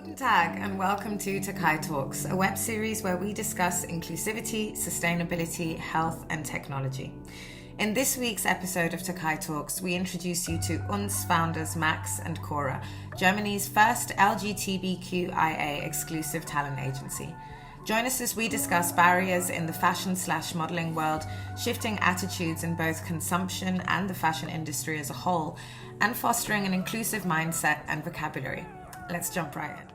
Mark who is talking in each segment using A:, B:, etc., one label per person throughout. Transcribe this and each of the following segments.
A: Guten Tag and welcome to TAKAII Talks, a web series where we discuss inclusivity, sustainability, health and technology. In this week's episode of TAKAII Talks, we introduce you to UNS founders Max and Cora, Germany's first LGTBQIA exclusive talent agency. Join us as we discuss barriers in the fashion/modeling world, shifting attitudes in both consumption and the fashion industry as a whole, and fostering an inclusive mindset and vocabulary. Let's jump right in.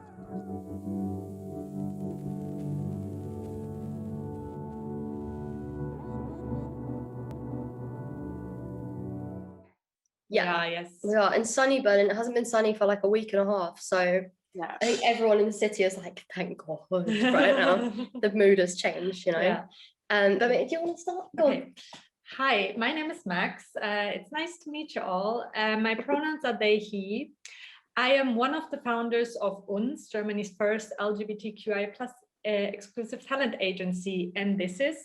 B: Yes. We are in sunny Berlin. It hasn't been sunny for like a week and a half. So yeah. I think everyone in the city is like, thank God right now. The mood has changed, you know. Yeah. But do you want to start? Go on.
C: Hi, my name is Max. It's nice to meet you all. My pronouns are they, he. I am one of the founders of UNS, Germany's first LGBTQIA+ exclusive talent agency. And this is?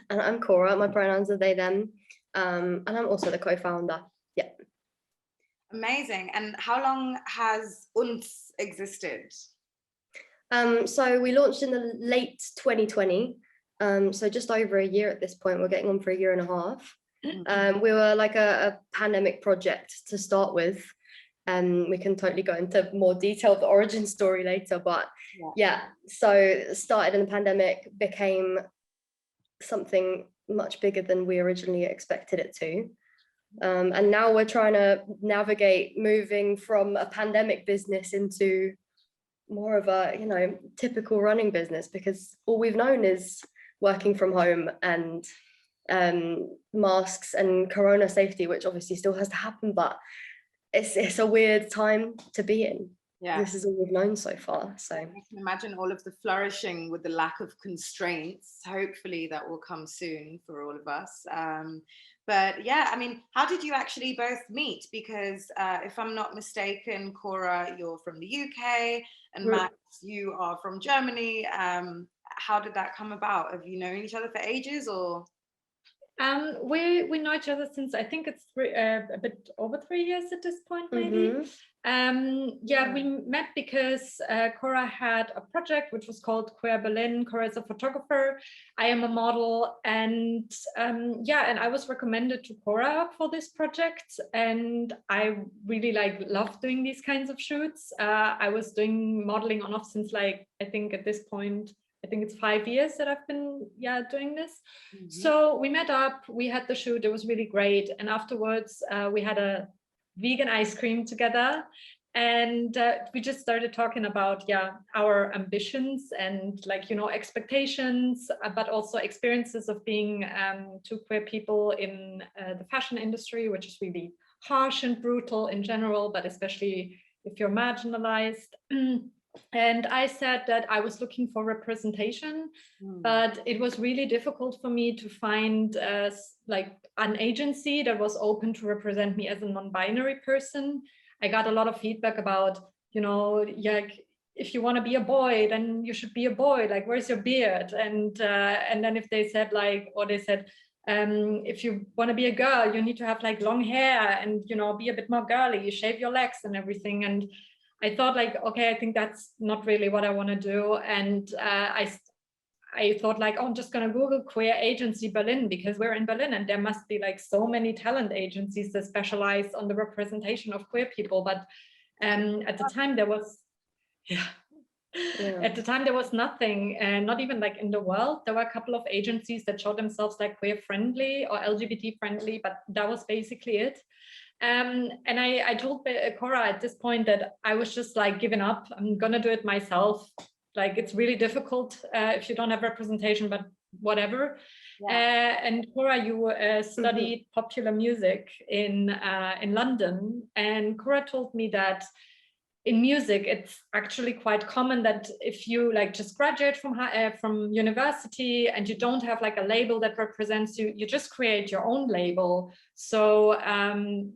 B: And I'm Cora. My pronouns are they, them. And I'm also the co-founder. Yeah.
A: Amazing. And how long has UNS existed?
B: So we launched in the late 2020. So just over a year at this point. We're getting on for a year and a half. We were like a pandemic project to start with. We can totally go into more detail of the origin story later, but yeah, so started in the pandemic, became something much bigger than we originally expected it to. And now we're trying to navigate moving from a pandemic business into more of a, you know, typical running business, because all we've known is working from home and masks and corona safety, which obviously still has to happen, but it's a weird time to be in. Yeah, this is all we've known so far. So I
A: can imagine all of the flourishing with the lack of constraints. Hopefully that will come soon for all of us. But yeah, I mean, how did you actually both meet? Because if I'm not mistaken, Cora, you're from the UK, and Max, you are from Germany. How did that come about? Have you known each other for ages, or?
C: We know each other since, I think it's a bit over 3 years at this point, maybe. We met because Cora had a project which was called Queer Berlin. Cora is a photographer. I am a model, and and I was recommended to Cora for this project, and I really love doing these kinds of shoots. I was doing modeling on off since I think at this point, I think it's 5 years that I've been doing this. So we met up, we had the shoot, it was really great. And afterwards we had a vegan ice cream together, and we just started talking about our ambitions and expectations, but also experiences of being two queer people in the fashion industry, which is really harsh and brutal in general, but especially if you're marginalized. And I said that I was looking for representation, but it was really difficult for me to find an agency that was open to represent me as a non-binary person. I got a lot of feedback about, if you want to be a boy, then you should be a boy. Where's your beard? And then if they said if you want to be a girl, you need to have long hair and be a bit more girly. You shave your legs and everything. And I thought okay, I think that's not really what I want to do. And I thought I'm just going to Google queer agency Berlin, because we're in Berlin and there must be so many talent agencies that specialize on the representation of queer people. But at the time there was, at the time there was nothing, not even in the world. There were a couple of agencies that showed themselves queer friendly or LGBT friendly, but that was basically it. And I told Cora at this point that I was just giving up. I'm gonna do it myself. It's really difficult if you don't have representation, but whatever. And Cora, you studied popular music in London, and Cora told me that in music, it's actually quite common that if you just graduate from university and you don't have a label that represents you, you just create your own label. So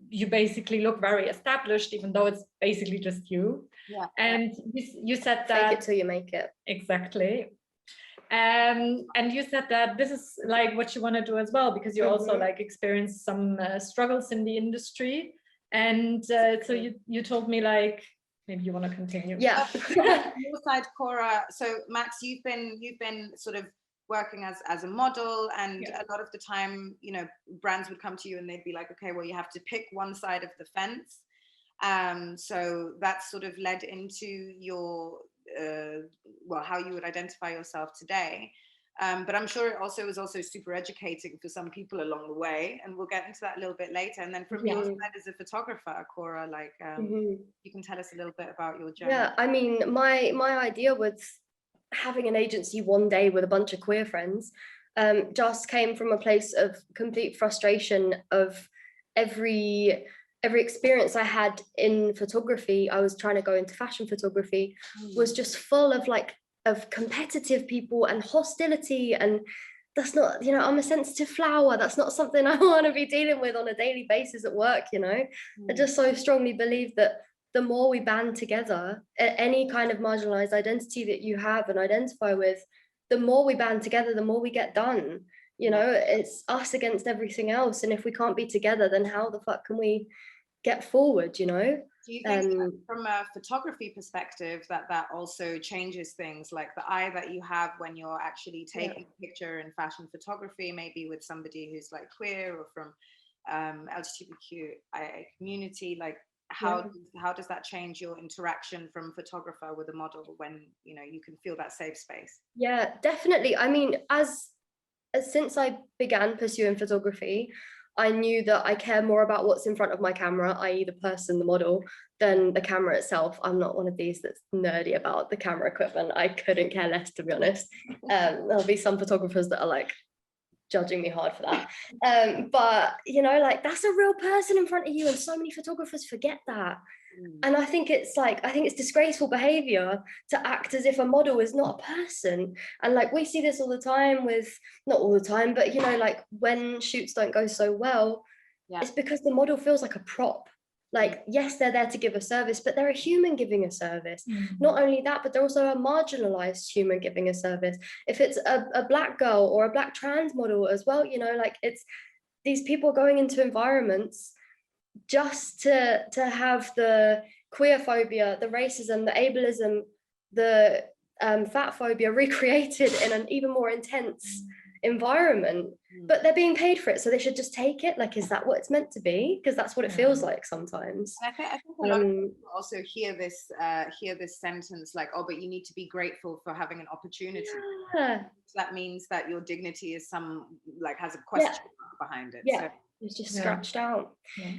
C: you basically look very established, even though it's basically just you. Yeah. And you said that
B: fake it till you make it.
C: Exactly. And you said that this is what you want to do as well, because you also experienced some struggles in the industry. And so you told me maybe you want to continue.
B: Yeah.
A: Your side, Cora. So Max, you've been sort of working as a model, and a lot of the time, you know, brands would come to you and they'd be like, okay, well, you have to pick one side of the fence. So that's sort of led into your how you would identify yourself today. But I'm sure it was also super educating for some people along the way, and we'll get into that a little bit later. And then from your side as a photographer, Cora, like you can tell us a little bit about your journey.
B: Yeah, I mean, my idea was having an agency one day with a bunch of queer friends just came from a place of complete frustration of every experience I had in photography. I was trying to go into fashion photography, was just full of of competitive people and hostility, and that's not, you know, I'm a sensitive flower. That's not something I want to be dealing with on a daily basis at work, you know. I just so strongly believe that the more we band together, any kind of marginalized identity that you have and identify with, the more we band together, the more we get done. You know, it's us against everything else. And if we can't be together, then how the fuck can we get forward, you know?
A: Do you think that from a photography perspective that also changes things, like the eye that you have when you're actually taking a picture in fashion photography, maybe with somebody who's like queer or from LGTBQIA community, like how does that change your interaction from photographer with a model when, you know, you can feel that safe space?
B: Yeah, definitely. I mean, as since I began pursuing photography, I knew that I care more about what's in front of my camera, i.e. the person, the model, than the camera itself. I'm not one of these that's nerdy about the camera equipment. I couldn't care less, to be honest. There'll be some photographers that are like judging me hard for that. But, you know, like, that's a real person in front of you, and so many photographers forget that. And I think it's disgraceful behavior to act as if a model is not a person. And like, we see this all the time with, not all the time, but, you know, like when shoots don't go so well, it's because the model feels like a prop. Like, yes, they're there to give a service, but they're a human giving a service. Not only that, but they're also a marginalized human giving a service. If it's a black girl or a black trans model as well, you know, like, it's these people going into environments just to have the queer phobia, the racism, the ableism, the fat phobia recreated in an even more intense environment, but they're being paid for it, so they should just take it. Like, is that what it's meant to be? Because that's what it feels like sometimes.
A: I think a lot of people also hear this sentence like, oh, but you need to be grateful for having an opportunity. So that means that your dignity is has a question mark behind it. So
B: it's just scratched out.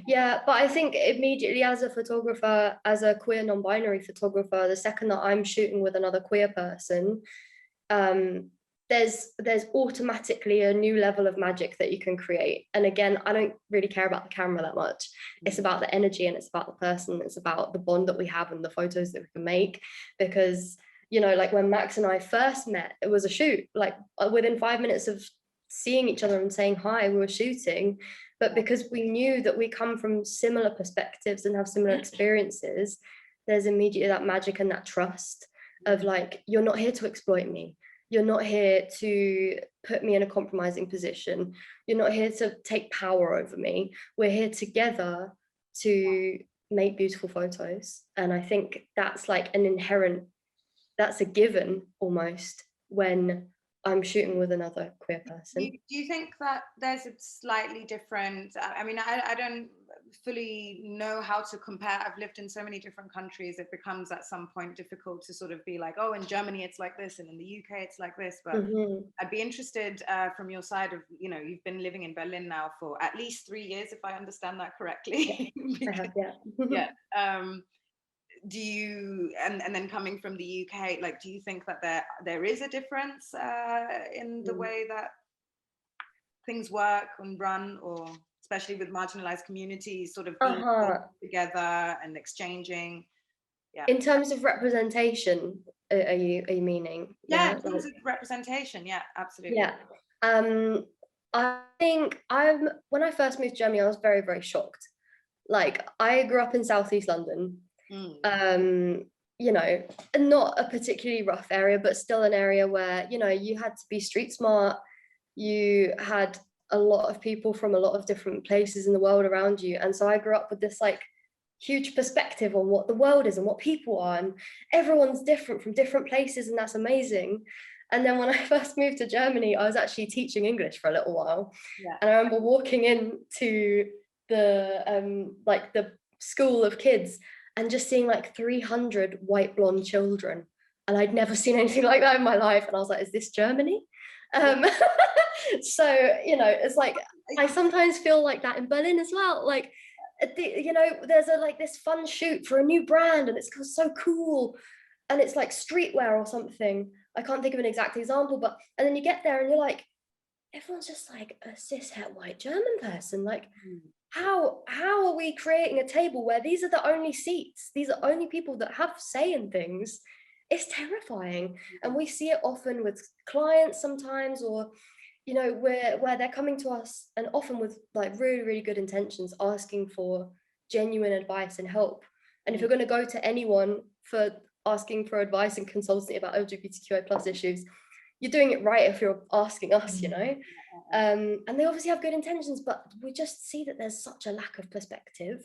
B: But I think immediately, as a photographer, as a queer non-binary photographer, the second that I'm shooting with another queer person, there's automatically a new level of magic that you can create. And again, I don't really care about the camera that much. It's about the energy, and it's about the person. It's about the bond that we have and the photos that we can make. Because, you know, like when Max and I first met, it was a shoot. Like, within 5 minutes of seeing each other and saying hi, we were shooting. But because we knew that we come from similar perspectives and have similar experiences, there's immediately that magic and that trust of like, you're not here to exploit me. You're not here to put me in a compromising position. You're not here to take power over me. We're here together to make beautiful photos. And I think that's like that's a given almost when I'm shooting with another queer person.
A: Do you think that there's a slightly different, I mean, I don't fully know how to compare. I've lived in so many different countries. It becomes at some point difficult to sort of be like, oh, in Germany it's like this, and in the UK it's like this. But I'd be interested from your side of, you know, you've been living in Berlin now for at least 3 years, if I understand that correctly.
B: I have,
A: do you, and then coming from the UK, like, do you think that there is a difference in the way that things work and run, or especially with marginalized communities sort of being together and exchanging?
B: In terms of representation, are you meaning?
A: In terms of representation, absolutely.
B: I think when I first moved to Germany, I was very, very shocked. Like, I grew up in Southeast London. You know, not a particularly rough area, but still an area where, you know, you had to be street smart. You had a lot of people from a lot of different places in the world around you. And so I grew up with this like huge perspective on what the world is and what people are, and everyone's different from different places, and that's amazing. And then when I first moved to Germany, I was actually teaching English for a little while.
A: Yeah.
B: And I remember walking into the school of kids and just seeing like 300 white blonde children. And I'd never seen anything like that in my life. And I was like, is this Germany? So, it's like, I sometimes feel like that in Berlin as well. Like, there's this fun shoot for a new brand, and it's so cool. And it's like streetwear or something. I can't think of an exact example, and then you get there and you're like, everyone's just like a cishet white German person. Like, how are we creating a table where these are the only seats? These are only people that have say in things. It's terrifying. And we see it often with clients sometimes, or, where they're coming to us and often with like really, really good intentions, asking for genuine advice and help. And if you're going to go to anyone for asking for advice and consulting about LGBTQIA+ issues, you're doing it right if you're asking us, and they obviously have good intentions, but we just see that there's such a lack of perspective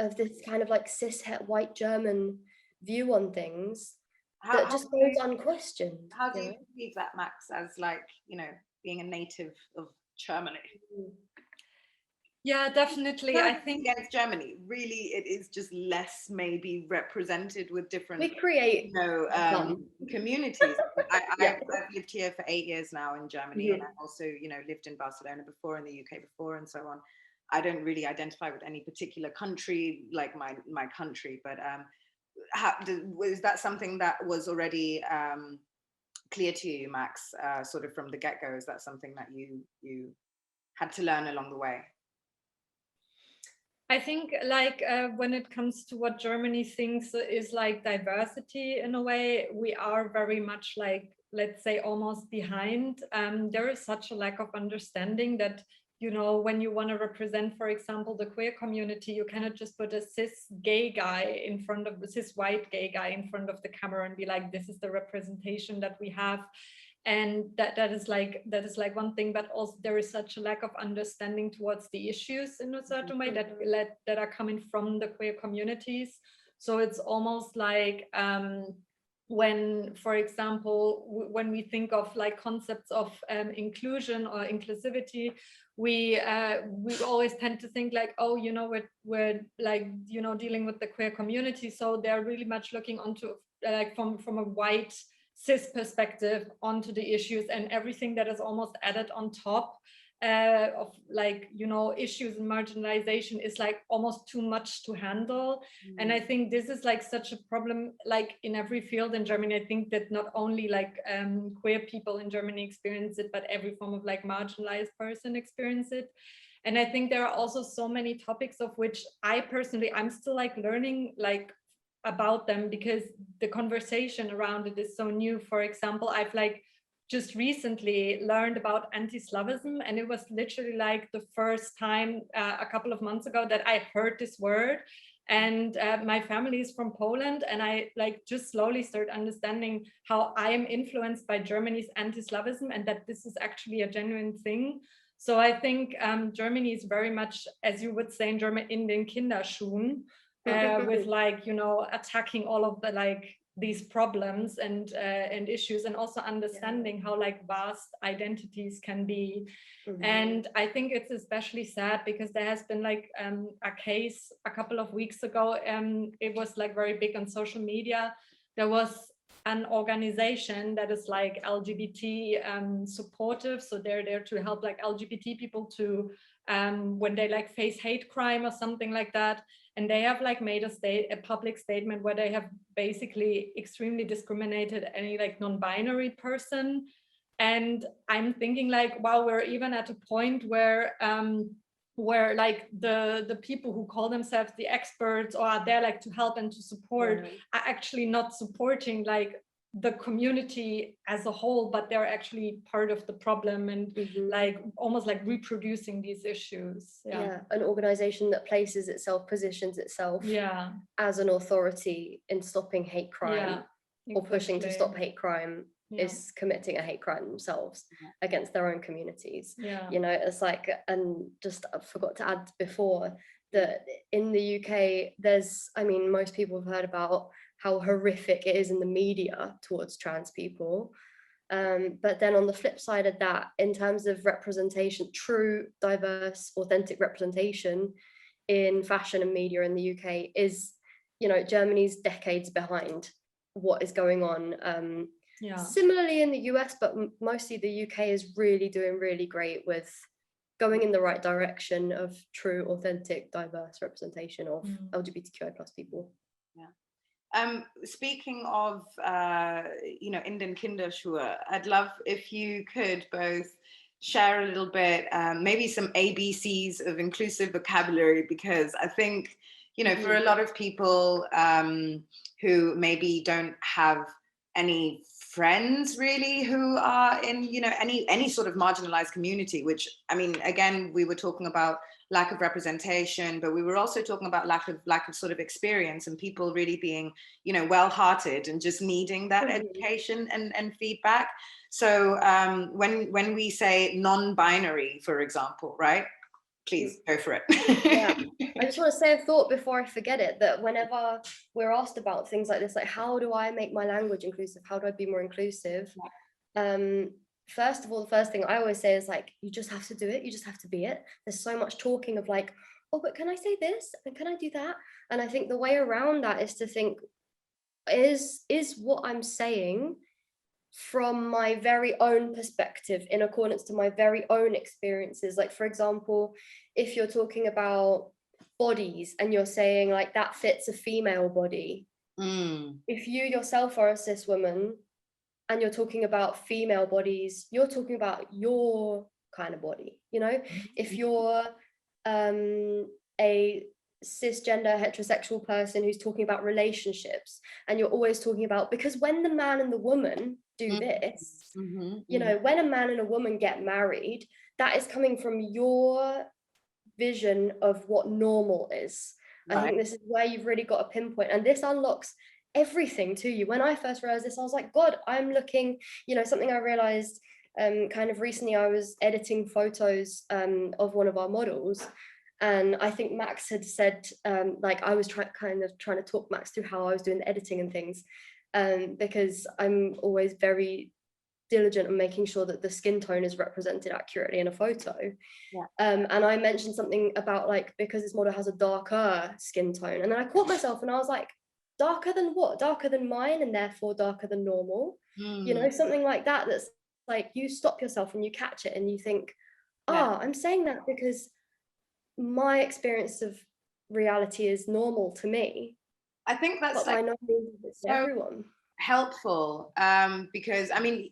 B: of this kind of like cishet white German view on things that just goes unquestioned.
A: How do you perceive that, Max, as like, being a native of Germany?
C: Yeah, definitely. I think
A: against Germany, really, it is just less maybe represented with different.
B: We create,
A: communities. I've lived here for 8 years now in Germany, and I've also, lived in Barcelona before, in the UK before, and so on. I don't really identify with any particular country, like my country, but was that something that was already clear to you, Max, sort of from the get-go? Is that something that you had to learn along the way?
C: I think like when it comes to what Germany thinks is like diversity, in a way, we are very much like, let's say, almost behind. There is such a lack of understanding that, when you want to represent, for example, the queer community, you cannot just put a cis white gay guy in front of the camera and be like, this is the representation that we have. And that is like one thing, but also there is such a lack of understanding towards the issues in a certain way that are coming from the queer communities. So it's almost like when, for example, when we think of like concepts of inclusion or inclusivity, we always tend to think like, oh, we're like, dealing with the queer community, so they're really much looking onto like from a white cis perspective onto the issues, and everything that is almost added on top of like, issues and marginalization is like almost too much to handle. And I think this is like such a problem, like in every field in Germany. I think that not only like queer people in Germany experience it, but every form of like marginalized person experience it. And I think there are also so many topics of which I'm still like learning like about them, because the conversation around it is so new. For example, I've like just recently learned about anti-Slavism, and it was literally like the first time a couple of months ago that I heard this word. And my family is from Poland, and I like just slowly start understanding how I am influenced by Germany's anti-Slavism, and that this is actually a genuine thing. So I think Germany is very much, as you would say in German, in den Kinderschuhen, with like, attacking all of the like these problems and issues, and also understanding how like vast identities can be. And I think it's especially sad because there has been like a case a couple of weeks ago. It was like very big on social media. There was an organization that is like LGBT supportive, so they're there to help like LGBT people to when they like face hate crime or something like that. And they have like made a public statement where they have basically extremely discriminated any like non-binary person. And I'm thinking like, wow, we're even at a point where like the people who call themselves the experts or are there like to help and to support are actually not supporting like the community as a whole, but they're actually part of the problem and like almost like reproducing these issues.
B: An organization that positions itself as an authority in stopping hate crime or pushing to stop hate crime is committing a hate crime themselves against their own communities. It's like, and just I forgot to add before, that in the UK, there's, I mean, most people have heard about how horrific it is in the media towards trans people. But then on the flip side of that, in terms of representation, true, diverse, authentic representation in fashion and media in the UK is, you know, Germany's decades behind what is going on. Similarly in the US, but mostly the UK is really doing really great with going in the right direction of true, authentic, diverse representation of LGBTQI plus people.
A: Speaking of, in den Kinderschuhe, I'd love if you could both share a little bit, maybe some ABCs of inclusive vocabulary, because I think, for a lot of people who maybe don't have any friends really who are in, any sort of marginalized community, which, I mean, again, we were talking about lack of representation, but we were also talking about lack of sort of experience, and people really being, well-hearted and just needing that education and feedback. So when we say non-binary, for example, right? Please go for it.
B: Yeah, I just want to say a thought before I forget it, that whenever we're asked about things like this, like how do I make my language inclusive? How do I be more inclusive? First of all, the first thing I always say is like, you just have to do it. You just have to be it. There's so much talking of like, oh, but can I say this? And can I do that? And I think the way around that is to think, is what I'm saying from my very own perspective in accordance to my very own experiences? Like, for example, if you're talking about bodies and you're saying like that fits a female body, if you yourself are a cis woman and you're talking about female bodies, you're talking about your kind of body, if you're a cisgender heterosexual person who's talking about relationships, and you're always talking about, because when the man and the woman do this, when a man and a woman get married, that is coming from your vision of what normal is. Right. I think this is where you've really got to pinpoint, and this unlocks everything to you. When I first realized this, I was like, God, I'm looking, something I realized kind of recently. I was editing photos of one of our models, and I think Max had said, like, I was trying to talk Max through how I was doing the editing and things, because I'm always very diligent in making sure that the skin tone is represented accurately in a photo. And I mentioned something about like, because this model has a darker skin tone, and then I caught myself and I was like, darker than what? Darker than mine, and therefore darker than normal. Something like that. That's like, you stop yourself and you catch it and you think, I'm saying that because my experience of reality is normal to me.
A: I think that's
B: like, it's so everyone.
A: Helpful, because I mean,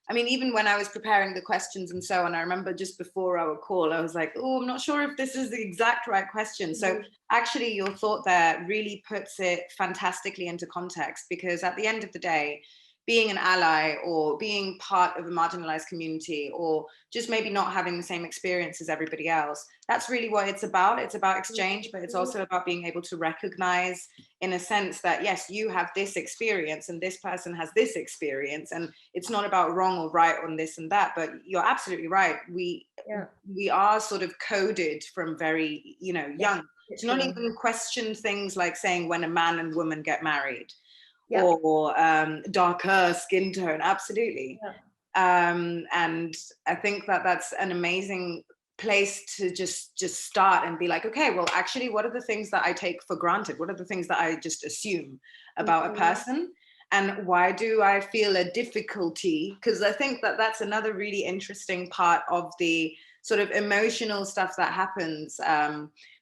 A: even when I was preparing the questions and so on, I remember just before our call, I was like, oh, I'm not sure if this is the exact right question. So actually your thought there really puts it fantastically into context, because at the end of the day, being an ally or being part of a marginalized community, or just maybe not having the same experience as everybody else, that's really what it's about. It's about exchange, but it's also about being able to recognize, in a sense, that yes, you have this experience and this person has this experience, and it's not about wrong or right on this and that. But you're absolutely right. We are sort of coded from very, young to not even question things like saying when a man and woman get married. Or darker skin tone, absolutely. And I think that that's an amazing place to just start and be like, okay, well, actually, what are the things that I take for granted? What are the things that I just assume about a person? And why do I feel a difficulty? Because I think that that's another really interesting part of the sort of emotional stuff that happens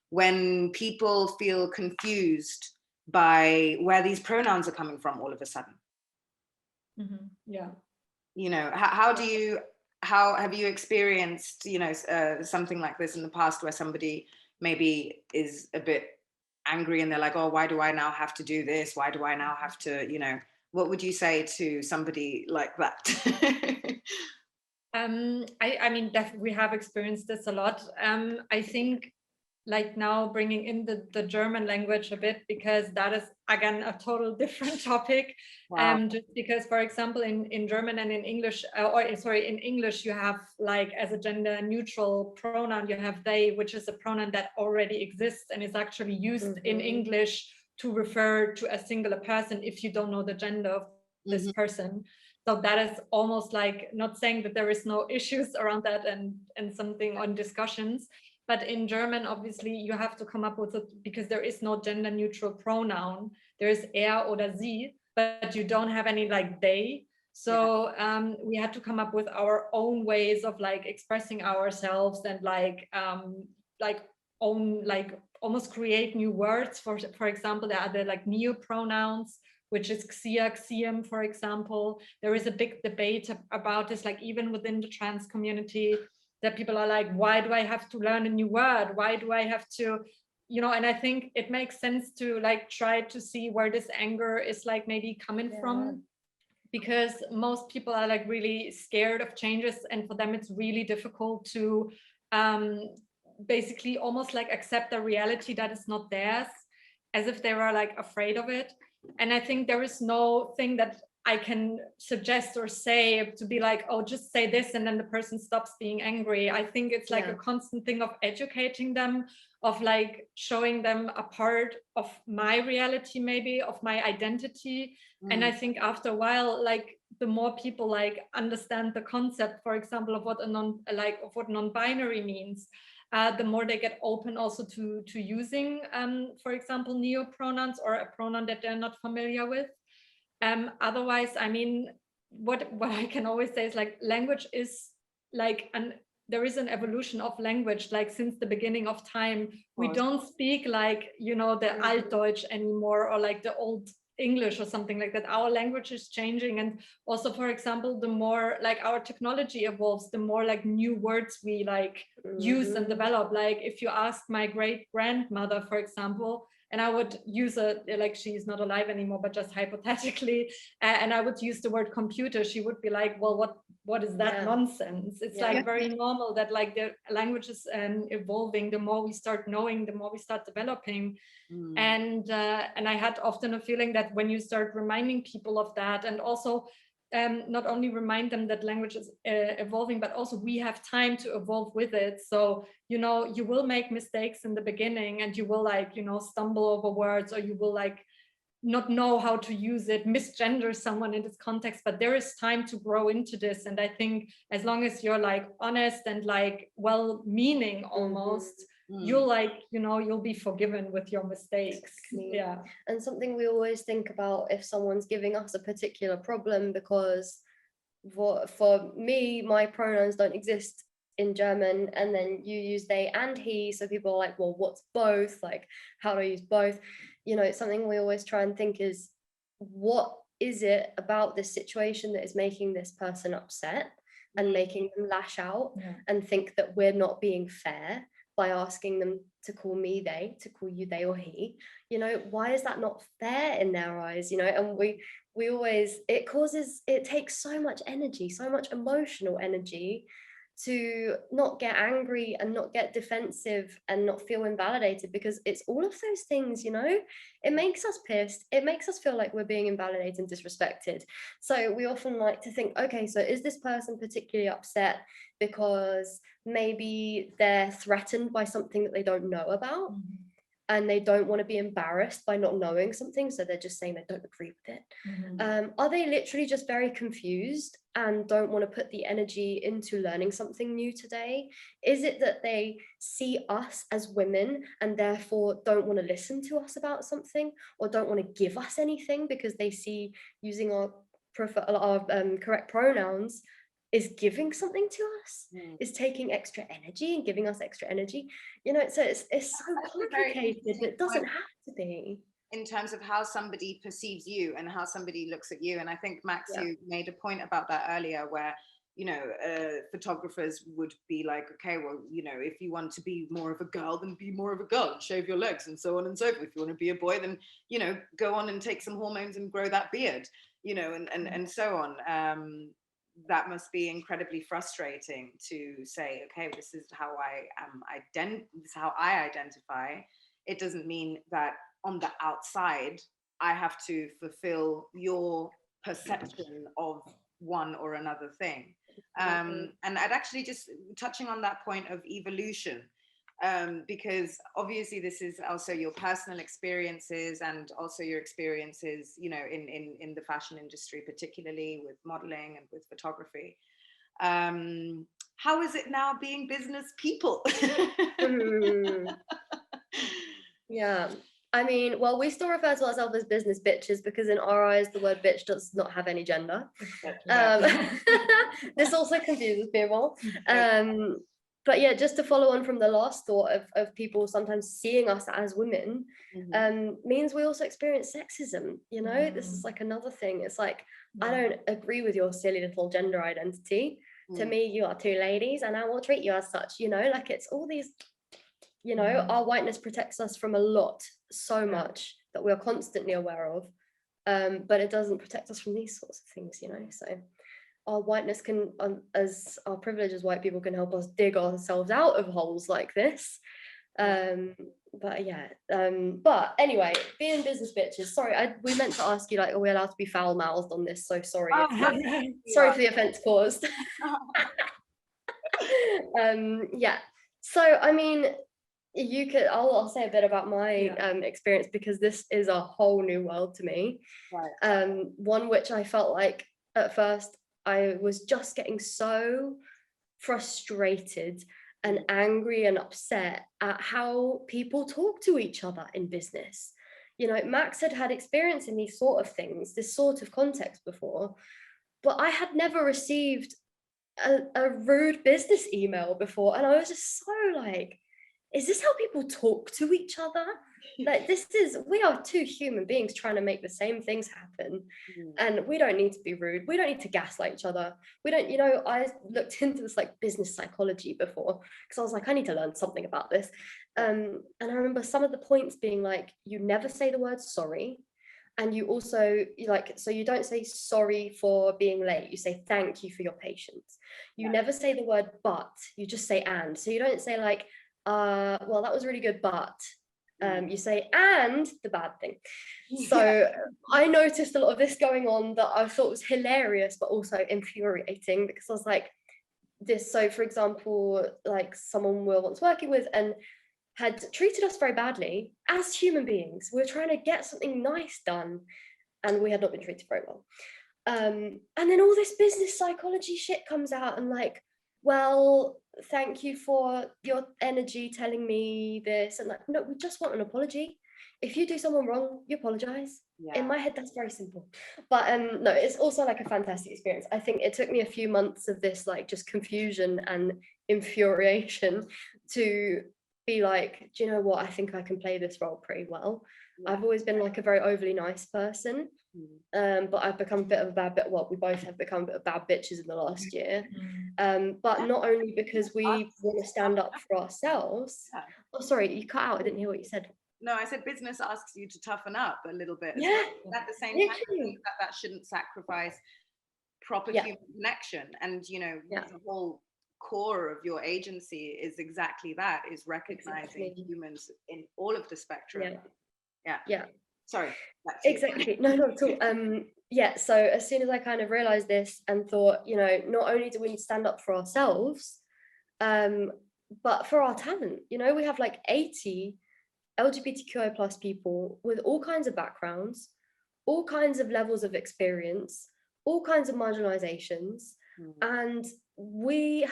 A: when people feel confused by where these pronouns are coming from all of a sudden. How have you experienced something like this in the past, where somebody maybe is a bit angry and they're like, oh, why do I now have to do this? Why do I now have to, what would you say to somebody like that?
C: I mean, definitely we have experienced this a lot. I think like now bringing in the German language a bit, because that is again a total different topic.
A: Wow.
C: Just because, for example, in German and in English, in English, you have like as a gender neutral pronoun, you have they, which is a pronoun that already exists and is actually used in English to refer to a singular person if you don't know the gender of this person. So that is almost like, not saying that there is no issues around that and something on discussions, but in German, obviously, you have to come up with it because there is no gender neutral pronoun. There is er oder sie, but you don't have any like they. So we had to come up with our own ways of like expressing ourselves and like almost create new words. For example, there are the like neo pronouns, which is xia, xium, for example. There is a big debate about this, like even within the trans community, that people are like, why do I have to learn a new word? Why do I have to, and I think it makes sense to like try to see where this anger is like maybe coming from, because most people are like really scared of changes, and for them it's really difficult to basically almost like accept a reality that is not theirs, as if they were like afraid of it. And I think there is no thing that I can suggest or say to be like, oh, just say this and then the person stops being angry. I think it's like a constant thing of educating them, of like showing them a part of my reality, maybe of my identity. And I think after a while, like the more people like understand the concept, for example, of what non-binary means, the more they get open also to using, for example, neo-pronouns or a pronoun that they're not familiar with. Otherwise, I mean, what I can always say is like language is like there is an evolution of language, like since the beginning of time. We don't speak like, the Altdeutsch anymore, or like the old English or something like that. Our language is changing. And also, for example, the more like our technology evolves, the more like new words we like use and develop. Like if you ask my great grandmother, for example, and I would use like she's not alive anymore, but just hypothetically, and I would use the word computer, she would be like, well, what is that nonsense? It's like very normal that like the language is evolving. The more we start knowing, the more we start developing. And I had often a feeling that when you start reminding people of that, and also not only remind them that language is evolving, but also we have time to evolve with it. So, you will make mistakes in the beginning, and you will like, stumble over words, or you will like not know how to use it, misgender someone in this context, but there is time to grow into this. And I think as long as you're like honest and like well-meaning almost, you'll like, you'll be forgiven with your mistakes. Yeah.
B: And something we always think about if someone's giving us a particular problem, because for me, my pronouns don't exist in German, and then you use they and he, so people are like, well, what's both? Like, how do I use both? Something we always try and think is, what is it about this situation that is making this person upset and making them lash out and think that we're not being fair by asking them to call me they, to call you they or he? Why is that not fair in their eyes? And we always, it takes so much energy, so much emotional energy to not get angry and not get defensive and not feel invalidated, because it's all of those things. It makes us pissed, it makes us feel like we're being invalidated and disrespected. So we often like to think, okay, so is this person particularly upset because maybe they're threatened by something that they don't know about, and they don't want to be embarrassed by not knowing something, so they're just saying they don't agree with it? Are they literally just very confused and don't want to put the energy into learning something new today? Is it that they see us as women and therefore don't want to listen to us about something, or don't want to give us anything because they see using our correct pronouns is giving something to us, is taking extra energy and giving us extra energy? So it's so complicated, but it doesn't have to be.
A: In terms of how somebody perceives you and how somebody looks at you. And I think, Max, you made a point about that earlier, where photographers would be like, okay, well, if you want to be more of a girl, then be more of a girl, shave your legs and so on and so forth. If you want to be a boy, then go on and take some hormones and grow that beard, and so on. that must be incredibly frustrating to say, okay, this is how this is how I identify. It doesn't mean that on the outside I have to fulfill your perception of one or another thing. And I'd actually just touching on that point of evolution, because obviously this is also your personal experiences and also your experiences, you know, in the fashion industry, particularly with modeling and with photography. How is it now being business people?
B: Yeah. I mean, well, we still refer to ourselves as business bitches because in our eyes, the word bitch does not have any gender. This also confuses people. But yeah, just to follow on from the last thought of people sometimes seeing us as women, means we also experience sexism. You know, this is like another thing. It's like, I don't agree with your silly little gender identity. To me, you are two ladies and I will treat you as such, you know, like it's all these, you know, our whiteness protects us from a lot, so much that we are constantly aware of, but it doesn't protect us from these sorts of things, you know. So our whiteness can, as our privilege as white people, can help us dig ourselves out of holes like this. But yeah, but anyway, being business bitches, sorry, we meant to ask you, like, are we allowed to be foul-mouthed on this? So sorry, sorry for the offense caused. Yeah, so I mean, you could, I'll say a bit about my experience, because this is a whole new world to me. One which I felt like at first I was just getting so frustrated and angry and upset at how people talk to each other in business. You know, Max had experience in these sort of things, this sort of context before, but I had never received a rude business email before, and I was just so like, is this how people talk to each other? Like, we are two human beings trying to make the same things happen, and we don't need to be rude, we don't need to gaslight each other, we don't, you know. I looked into this like business psychology before because I was like, I need to learn something about this, and I remember some of the points being like, you never say the word sorry, and you also, like, so you don't say sorry for being late, you say thank you for your patience. You never say the word but, you just say and. So you don't say like, well, that was really good, but you say and the bad thing. So I noticed a lot of this going on that I thought was hilarious but also infuriating, because I was like, this, so for example, like someone we were once working with and had treated us very badly as human beings. We were trying to get something nice done and we had not been treated very well. And then all this business psychology shit comes out and like, well, thank you for your energy telling me this. And like, no, we just want an apology. If you do someone wrong, you apologize. In my head, that's very simple. But no, it's also like a fantastic experience. I think it took me a few months of this like just confusion and infuriation to be like, do you know what? I think I can play this role pretty well. I've always been like a very overly nice person, but I've become a bit of a bad bit. Well, we both have become a bit of bad bitches in the last year. But not only because we want to stand up for ourselves. Oh, sorry, you cut out. I didn't hear what you said.
A: No, I said business asks you to toughen up a little bit.
B: Yeah.
A: At the same time, I think that shouldn't sacrifice proper human connection. And, you know, the whole core of your agency is exactly that, is recognizing humans in all of the spectrum. Sorry.
B: Exactly. No, not at all. Yeah, so as soon as I kind of realized this and thought, you know, not only do we need to stand up for ourselves, but for our talent. You know, we have like 80 LGBTQI plus people with all kinds of backgrounds, all kinds of levels of experience, all kinds of marginalizations, and we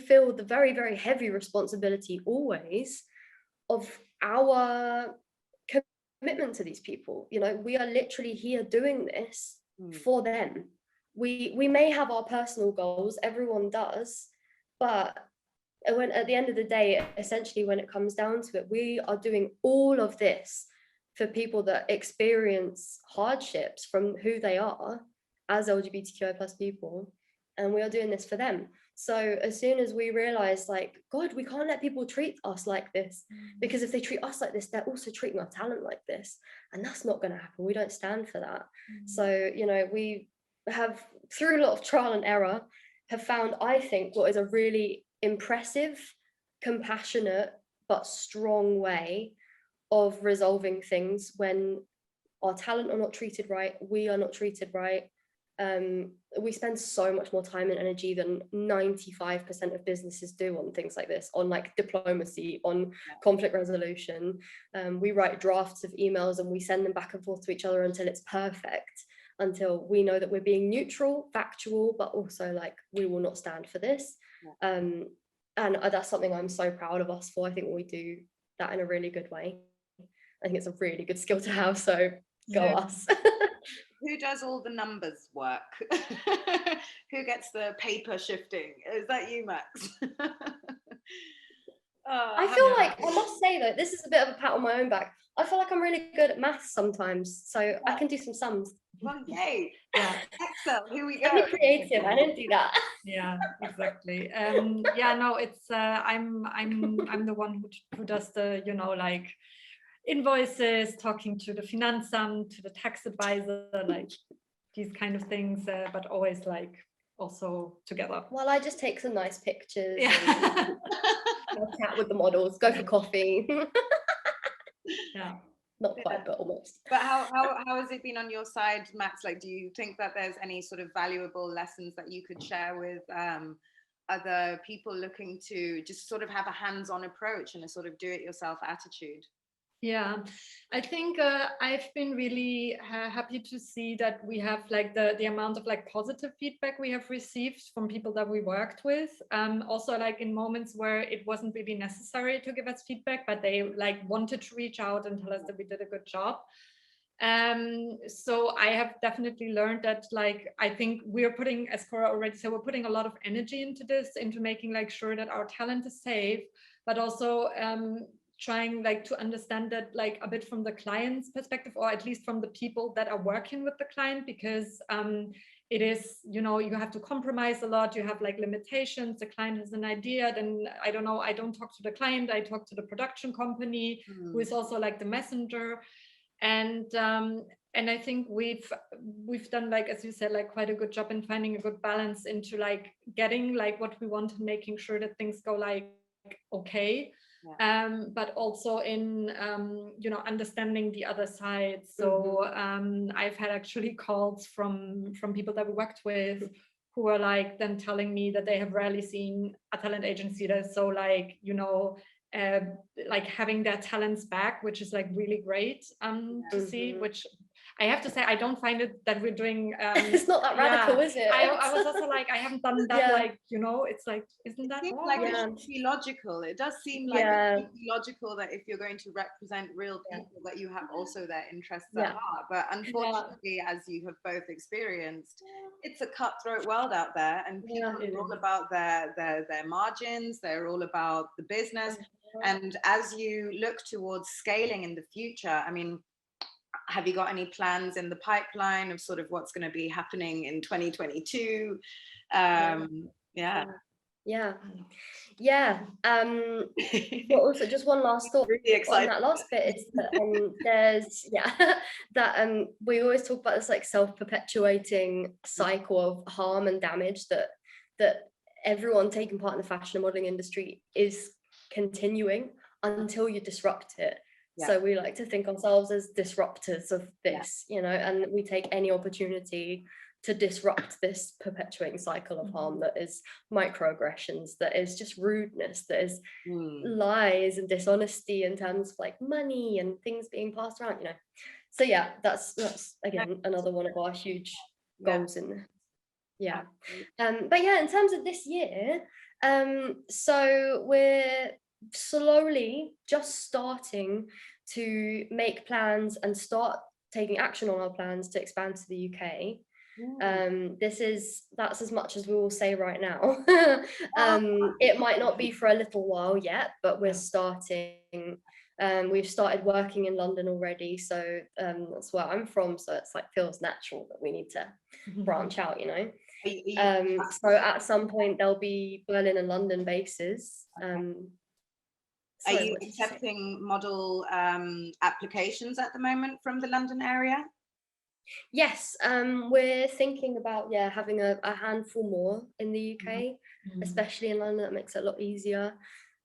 B: feel the very, very heavy responsibility always of our commitment to these people. You know, we are literally here doing this for them. We may have our personal goals, everyone does, but when at the end of the day, essentially when it comes down to it, we are doing all of this for people that experience hardships from who they are as LGBTQI plus people, and we are doing this for them. So as soon as we realize, like, God, we can't let people treat us like this, because if they treat us like this, they're also treating our talent like this, and that's not going to happen. We don't stand for that. So, you know, we have, through a lot of trial and error, have found, I think, what is a really impressive, compassionate, but strong way of resolving things when our talent are not treated right, we are not treated right. We spend so much more time and energy than 95% of businesses do on things like this, on like diplomacy, on conflict resolution. We write drafts of emails and we send them back and forth to each other until it's perfect, until we know that we're being neutral, factual, but also like, we will not stand for this. And that's something I'm so proud of us for. I think we do that in a really good way. I think it's a really good skill to have, so go us.
A: Who does all the numbers work? Who gets the paper shifting? Is that you, Max?
B: I feel like, I must say though, this is a bit of a pat on my own back. I feel like I'm really good at maths sometimes, so I can do some sums.
A: Okay, yeah. Excel, here we go.
B: Let me creative. I didn't do that.
C: Yeah, exactly. Yeah, no, it's I'm the one who does the, you know, like invoices, talking to the Finanzamt, to the tax advisor, like these kind of things, but always like also together.
B: Well, I just take some nice pictures.
C: Yeah.
B: And chat with the models, go for coffee.
C: Yeah.
B: Not quite, but almost.
A: But how has it been on your side, Max? Like, do you think that there's any sort of valuable lessons that you could share with other people looking to just sort of have a hands-on approach and a sort of do-it-yourself attitude?
C: Yeah, I think I've been really happy to see that we have like the amount of like positive feedback we have received from people that we worked with. Also like in moments where it wasn't really necessary to give us feedback, but they like wanted to reach out and tell us that we did a good job. So I have definitely learned that, like, I think we're putting, as Cora already said, we're putting a lot of energy into this, into making like sure that our talent is safe, but also trying like to understand that like a bit from the client's perspective, or at least from the people that are working with the client, because it is, you know, you have to compromise a lot, you have like limitations, the client has an idea, then I don't know, I don't talk to the client, I talk to the production company, who is also like the messenger. And I think we've done, like, as you said, like quite a good job in finding a good balance into like getting like what we want and making sure that things go like okay. Yeah. But also in you know, understanding the other side. So I've had actually calls from people that we worked with who are like then telling me that they have rarely seen a talent agency that's so like, you know, like having their talents back, which is like really great to see, which I have to say, I don't find it that we're doing
B: it's not that radical, is it?
C: I was also like, I haven't done that. Like, you know, it's like, isn't that
A: like it should be logical? It does seem like it should be logical that if you're going to represent real people, that you have also their interests at heart. But unfortunately, as you have both experienced, it's a cutthroat world out there, and people are all about their margins, they're all about the business. And as you look towards scaling in the future, I mean, have you got any plans in the pipeline of sort of what's going to be happening in 2022?
B: But also just one last thought really on that last bit is that there's that we always talk about this like self-perpetuating cycle of harm and damage that everyone taking part in the fashion and modeling industry is continuing until you disrupt it. So we like to think ourselves as disruptors of this, you know, and we take any opportunity to disrupt this perpetuating cycle of harm that is microaggressions, that is just rudeness, that is lies and dishonesty in terms of like money and things being passed around, you know. So yeah, that's again another one of our huge goals in this. But yeah, in terms of this year, so we're slowly just starting to make plans and start taking action on our plans to expand to the UK. That's as much as we will say right now. It might not be for a little while yet, but we're starting. We've started working in London already, so that's where I'm from, so it's like feels natural that we need to branch out, you know. So at some point there'll be Berlin and London bases.
A: Are you accepting model applications at the moment from the London area?
B: Yes, we're thinking about having a handful more in the UK, especially in London. That makes it a lot easier.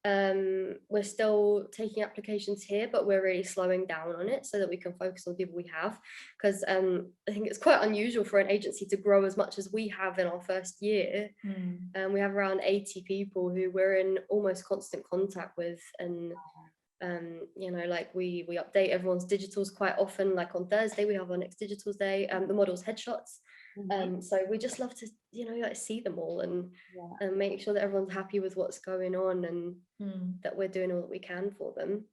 B: We're still taking applications here, but we're really slowing down on it so that we can focus on the people we have, because I think it's quite unusual for an agency to grow as much as we have in our first year. We have around 80 people who we're in almost constant contact with, and you know, like we update everyone's digitals quite often. Like on Thursday we have our next digitals day, the models headshots. So we just love to, you know, like see them all and make sure that everyone's happy with what's going on, and that we're doing all that we can for them.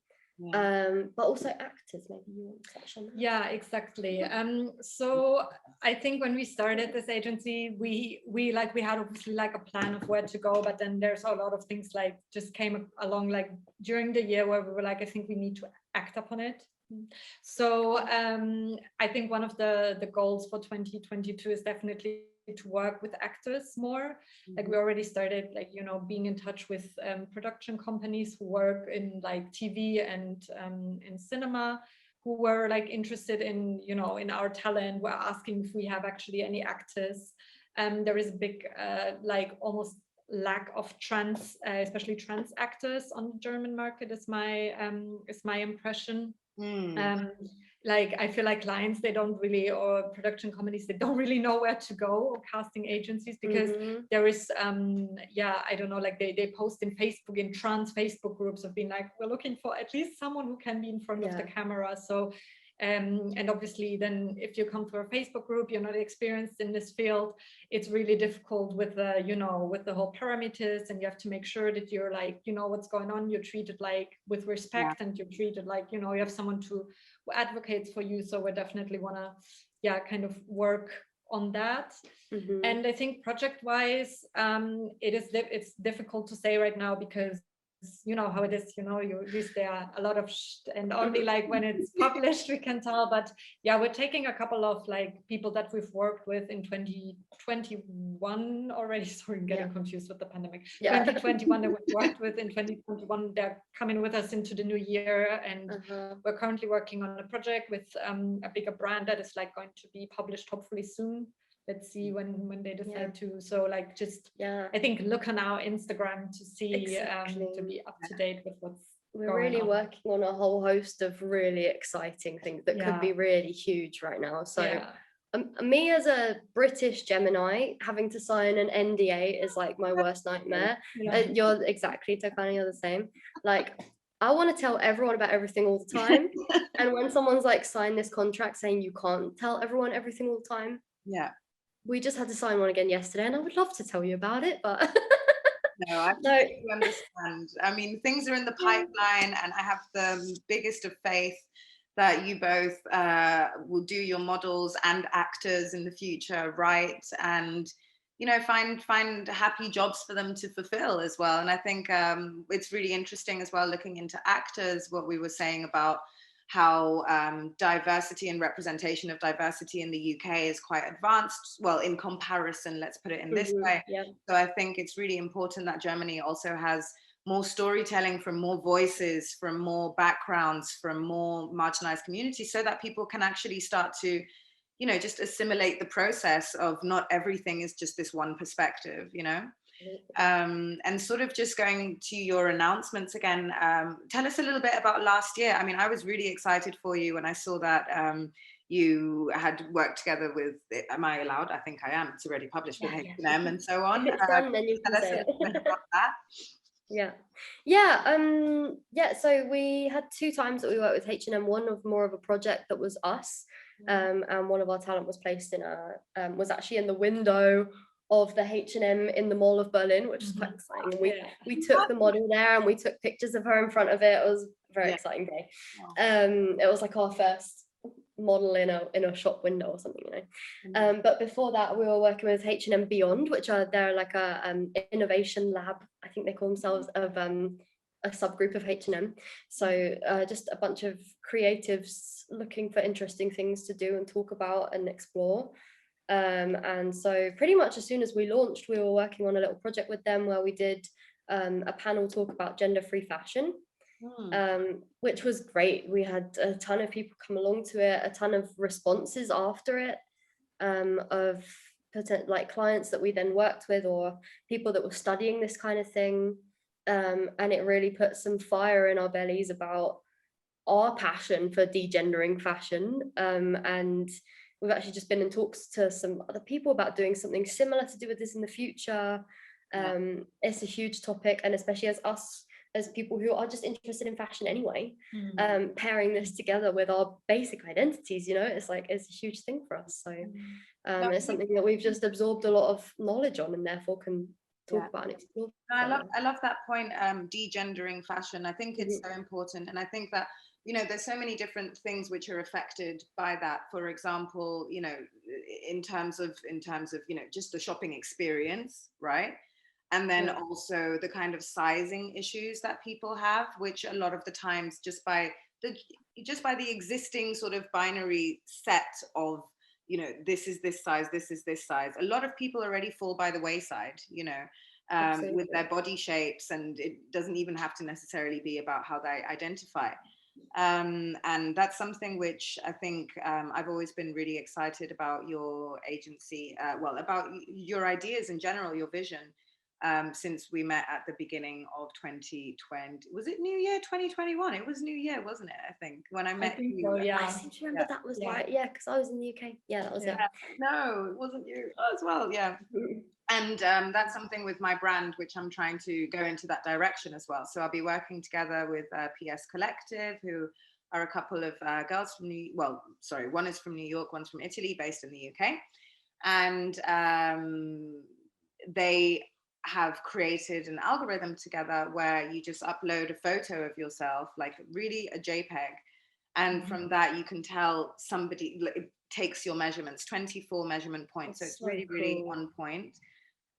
B: But also actors, maybe you want to touch on that?
C: Yeah, exactly. So I think when we started this agency, we had obviously like a plan of where to go, but then there's a lot of things like just came along like during the year where we were like, I think we need to act upon it. So I think one of the goals for 2022 is definitely to work with actors more. Like we already started, like, you know, being in touch with production companies who work in like TV and in cinema, who were like interested in, you know, in our talent. We're asking if we have actually any actors. There is a big like almost lack of trans, especially trans actors on the German market is my impression. Like I feel like clients, they don't really, or production companies, they don't really know where to go, or casting agencies, because there is I don't know, like they post in Facebook, in trans Facebook groups, of being like, we're looking for at least someone who can be in front of the camera. So and obviously then if you come to a Facebook group, you're not experienced in this field, it's really difficult with the, you know, with the whole parameters, and you have to make sure that you're like, you know, what's going on, you're treated like with respect, and you're treated like, you know, you have someone who advocates for you. So we definitely want to kind of work on that. And I think project wise, it's difficult to say right now, because you know how it is, you know, there are a lot of and only like when it's published we can tell. But yeah, we're taking a couple of like people that we've worked with in 2021 already. Sorry, I'm getting confused with the pandemic. 2021 that we've worked with in 2021, they're coming with us into the new year, and we're currently working on a project with a bigger brand that is like going to be published hopefully soon. Let's see when they decide to. So like just I think look on our Instagram to see to be up to date with what's
B: we're really working on a whole host of really exciting things that could be really huge right now. So me as a British Gemini, having to sign an NDA is like my worst nightmare. You're exactly, TAKAII, you're the same. Like I want to tell everyone about everything all the time, and when someone's like signed this contract saying you can't tell everyone everything all the time, we just had to sign one again yesterday, and I would love to tell you about it, but
A: no, I completely understand. I mean, things are in the pipeline, and I have the biggest of faith that you both will do your models and actors in the future right, and you know, find happy jobs for them to fulfill as well. And I think it's really interesting as well, looking into actors, what we were saying about how diversity and representation of diversity in the UK is quite advanced, well, in comparison, let's put it in this way. So I think it's really important that Germany also has more storytelling from more voices, from more backgrounds, from more marginalized communities, so that people can actually start to, you know, just assimilate the process of not everything is just this one perspective, you know. And sort of just going to your announcements again, tell us a little bit about last year. I mean, I was really excited for you when I saw that you had worked together with, am I allowed? I think I am. It's already published with H&M and so on.
B: If it's done, then you can say it.
A: About that.
B: So we had 2 times that we worked with H&M. One of more of a project that was us, and one of our talent was placed in was actually in the window of the H&M in the Mall of Berlin, which is quite exciting. We took the model there, and we took pictures of her in front of it. It was a very exciting day. It was like our first model in a shop window or something, you know. But before that, we were working with H&M Beyond, which they're like a innovation lab, I think they call themselves, of a subgroup of H&M. So just a bunch of creatives looking for interesting things to do and talk about and explore. And so pretty much as soon as we launched, we were working on a little project with them where we did a panel talk about gender-free fashion. which was great. We had a ton of people come along to it, a ton of responses after it, of like clients that we then worked with or people that were studying this kind of thing. And it really put some fire in our bellies about our passion for degendering fashion. And we've actually just been in talks to some other people about doing something similar to do with this in the future. It's a huge topic, and especially as people who are just interested in fashion anyway, pairing this together with our basic identities, it's a huge thing for us. So it's something that we've just absorbed a lot of knowledge on, and therefore can talk about and explore.
D: I love that point, degendering fashion. I think it's so important, and I think that there's so many different things which are affected by that. For example, in terms of just the shopping experience, right? And then also the kind of sizing issues that people have, which a lot of the times just by the existing sort of binary set of, this is this size, this is this size. A lot of people already fall by the wayside, with their body shapes, and it doesn't even have to necessarily be about how they identify. And that's something which I think I've always been really excited about your agency, about your ideas in general, your vision. Since we met at the beginning of 2020. Was it New Year 2021? It was New Year, wasn't it? I think when I met you.
B: So, yeah. I seem to remember that was right. Yeah, because I was in the UK. Yeah, that was it.
D: No, it wasn't you as well. Yeah. And that's something with my brand, which I'm trying to go into that direction as well. So I'll be working together with PS Collective, who are a couple of girls from one is from New York, one's from Italy, based in the UK. And they have created an algorithm together where you just upload a photo of yourself, like really a JPEG. And from that, you can tell somebody, it takes your measurements, 24 measurement points. So it's really, really on point.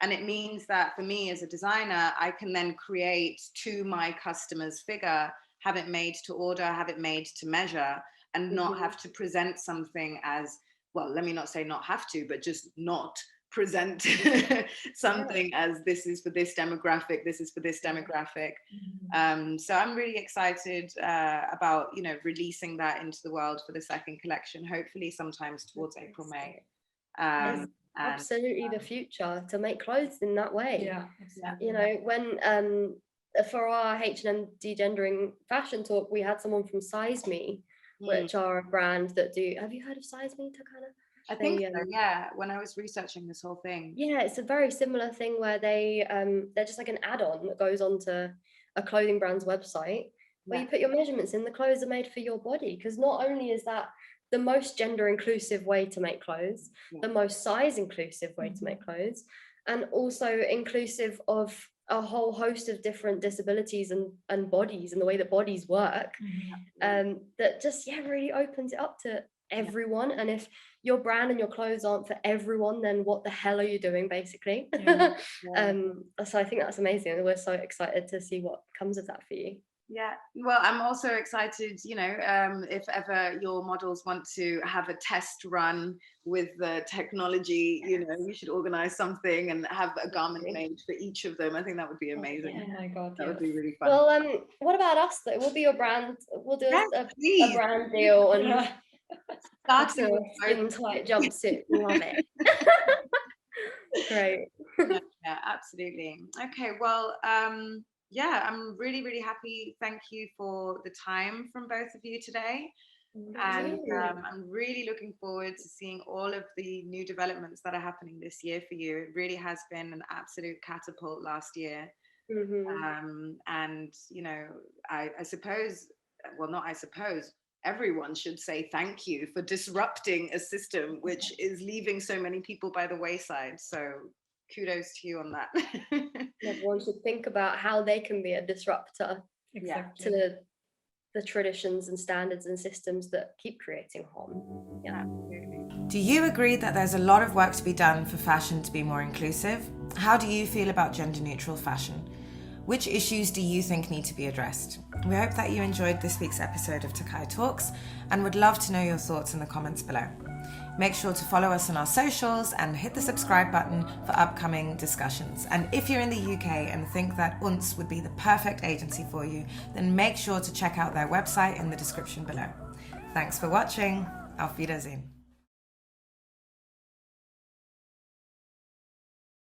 D: And it means that for me as a designer, I can then create to my customer's figure, have it made to order, have it made to measure, and not have to present something as, well, let me not say not have to, but just not present something as this is for this demographic, this is for this demographic. So I'm really excited about releasing that into the world for the second collection, hopefully sometimes towards April, May.
B: Absolutely the future to make clothes in that way. When for our H&M degendering fashion talk, we had someone from Size Me, which are a brand that have you heard of Size Me, Takana?
D: I think so, yeah, when I was researching this whole thing. Yeah,
B: it's a very similar thing where they're just like an add-on that goes onto a clothing brand's website where you put your measurements in. The clothes are made for your body, because not only is that the most gender inclusive way to make clothes, the most size inclusive way to make clothes, and also inclusive of a whole host of different disabilities and bodies and the way that bodies work, that just really opens it up to everyone. And if your brand and your clothes aren't for everyone, then what the hell are you doing, basically? So I think that's amazing, and we're so excited to see what comes of that for you.
D: Yeah, well, I'm also excited, if ever your models want to have a test run with the technology, we should organize something and have a garment made for each of them. I think that would be amazing.
C: Oh my God,
D: that would be really fun.
B: Well, what about us though? We'll be your brand. We'll do a brand deal and
D: starting with
B: skin tight jumpsuit. Love it. Great.
D: Yeah, absolutely. Okay, well, I'm really, really happy. Thank you for the time from both of you today. And I'm really looking forward to seeing all of the new developments that are happening this year for you. It really has been an absolute catapult last year. And, I suppose, everyone should say thank you for disrupting a system which is leaving so many people by the wayside. So kudos to you on that.
B: Everyone should think about how they can be a disruptor to the traditions and standards and systems that keep creating harm.
A: Do you agree that there's a lot of work to be done for fashion to be more inclusive? How do you feel about gender neutral fashion? Which issues do you think need to be addressed? We hope that you enjoyed this week's episode of TAKAII Talks and would love to know your thoughts in the comments below. Make sure to follow us on our socials and hit the subscribe button for upcoming discussions. And if you're in the UK and think that UNS would be the perfect agency for you, then make sure to check out their website in the description below. Thanks for watching. Auf Wiedersehen.